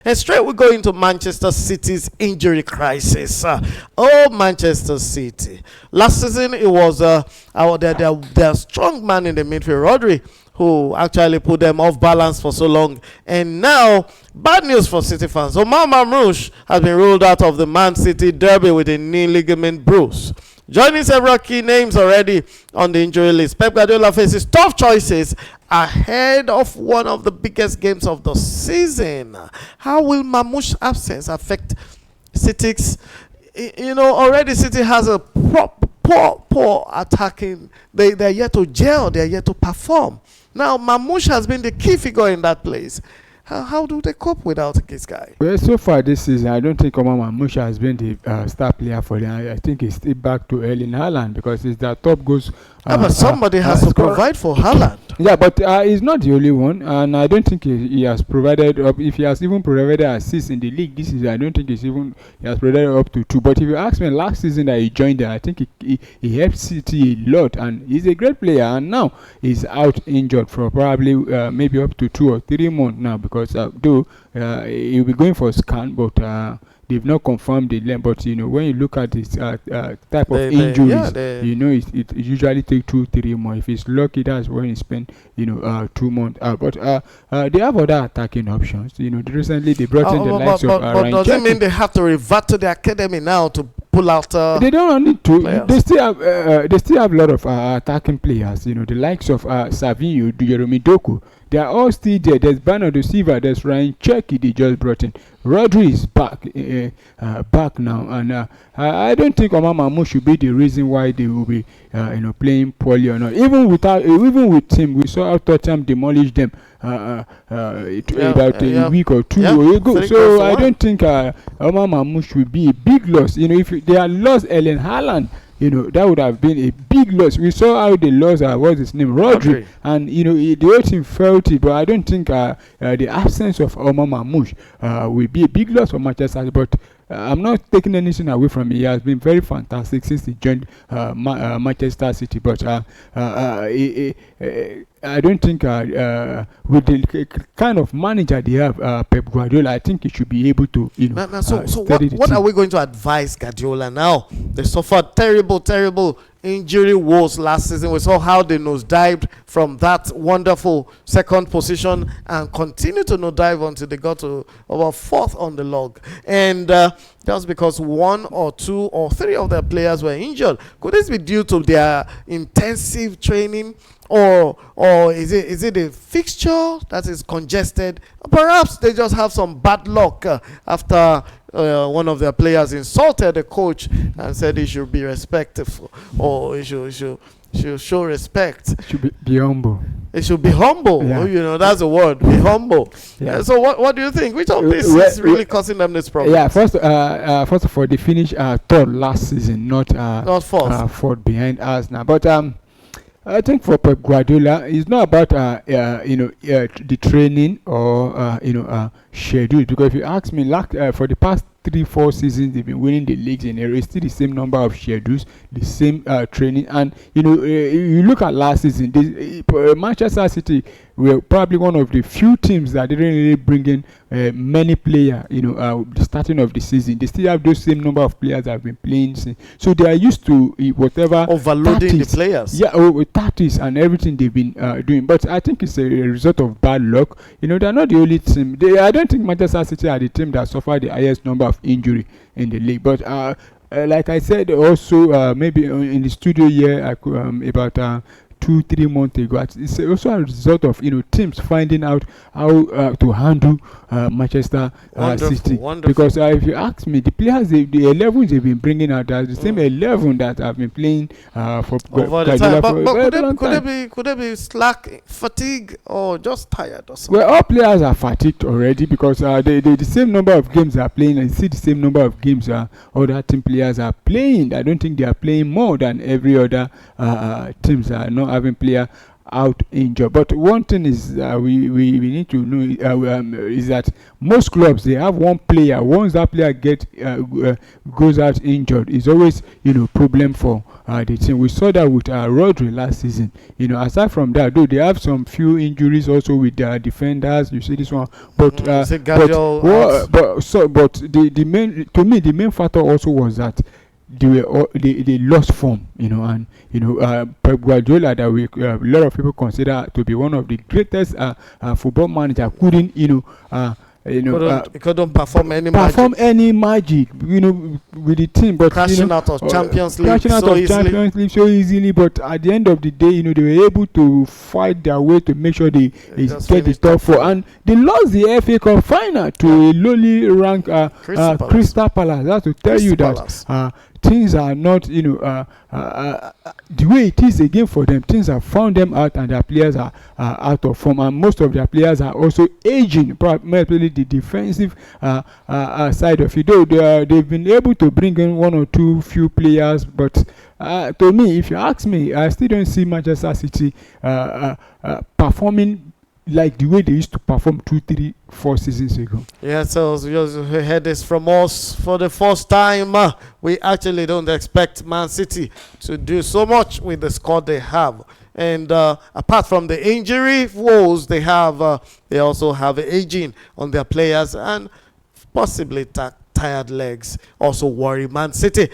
And straight we go into Manchester City's injury crisis. Oh, Manchester City. Last season, it was their strong man in the midfield, Rodri, who actually put them off balance for so long. And now, bad news for City fans. Omar Marmoush has been ruled out of the Man City derby with a knee ligament bruise. Joining several key names already on the injury list, Pep Guardiola faces tough choices ahead of one of the biggest games of the season. How will Marmoush's absence affect City's? Already City has a poor attacking. They're yet to gel. They're yet to perform. Now, Marmoush has been the key figure in that place. How do they cope without this guy? Well, so far this season, I don't think Omar Marmoush has been the star player for them. I think he's still back to Erling Haaland because it's their top goals. But somebody has to provide for Haaland. Yeah, but he's not the only one, and I don't think he has provided up. If he has even provided assists in the league this season, I don't think he has provided up to 2. But if you ask me, last season that he joined there, I think he helped City a lot, and he's a great player. And now he's out injured for probably maybe up to 2 or 3 months now because though he'll be going for a scan, but they've not confirmed the length. But when you look at this type of injuries, it usually takes 2-3 months. If he's lucky, that's when he spend 2 months out. But they have other attacking options. Recently they brought in the likes of But does it mean they have to revert to the academy now to pull out? They don't need to. Players. They still have a lot of attacking players. The likes of Savinho, Jeremy Doku. They are all still there. There's Bernardo Silva. There's Ryan Cherky. They just brought in. Rodri is back now, and I don't think Omar Marmoush should be the reason why they will be playing poorly or not. Even with him, we saw how Tottenham demolished them about a week or 2 ago. So I don't think Omar Marmoush will be a big loss. If they had lost Erling Haaland, that would have been a big loss. We saw how they lost what's his name, Rodri, and the whole team felt it. But I don't think the absence of Omar Marmoush will be a big loss for Manchester City. But I'm not taking anything away from him. He has been very fantastic since he joined Manchester City. But I don't think with the kind of manager they have, Pep Guardiola, I think he should be able to, So what are we going to advise Guardiola now? They suffered terrible injury woes last season. We saw how they nosedived from that wonderful second position and continue to nosedive until they got to about 4th on the log. And just because 1 or 2 or 3 of their players were injured. Could this be due to their intensive training? Or is it a fixture that is congested? Perhaps they just have some bad luck after one of their players insulted the coach and said he should be respectful, or he should show respect. It should be humble. It should be humble. Yeah. That's the word. Be humble. Yeah. So what do you think? Which of this is really causing them this problem? Yeah. First of all, they finished 3rd last season, not 4th. 4th behind us now. But I think for Pep Guardiola, it's not about the training or schedule. Because if you ask me, for the past 3-4 seasons, they've been winning the leagues in a race. Still the same number of schedules, the same training, and you look at last season. Manchester City were probably one of the few teams that didn't really bring in many players. The starting of the season, they still have those same number of players that have been playing. So they are used to whatever overloading the players. Yeah, with tactics and everything they've been doing. But I think it's a result of bad luck. They're not the only team. I don't think Manchester City are the team that suffered the highest number of injury in the league. But like I said, also maybe in the studio here, I could, about 2-3 months ago. It's also a result of teams finding out how to handle Manchester City. Wonderful. Because if you ask me, the players, the 11s they've been bringing out, are the same 11 that have been playing for over the time. But could they be slack, fatigue, or just tired or something? Well, all players are fatigued already because the same number of games are playing, and see the same number of games other team players are playing. I don't think they are playing more than every other teams are not having player out injured. But one thing is we need to know is that most clubs, they have one player. Once that player goes out injured, it's always problem for the team. We saw that with Rodri last season. Aside from that, though, they have some few injuries also with their defenders. You see this one, but but the main, to me, the main factor also was that they lost form, and Pep Guardiola, that a lot of people consider to be one of the greatest football manager, couldn't couldn't perform any magic with the team, but crashing out of Champions League so easily. But at the end of the day, they were able to fight their way to make sure they get the top four, and they lost the FA Cup final to a lowly ranked Crystal Palace. That's to tell you that things are not the way it is again for them. Things have found them out, and their players are out of form, and most of their players are also aging, primarily the defensive side of it. Though they've been able to bring in one or two few players, but to me, if you ask me, I still don't see Manchester City performing like the way they used to perform 2, 3, 4 seasons ago. Yeah, so you heard this from us for the first time. We actually don't expect Man City to do so much with the squad they have. And apart from the injury woes they have, they also have aging on their players, and possibly tired legs also worry Man City.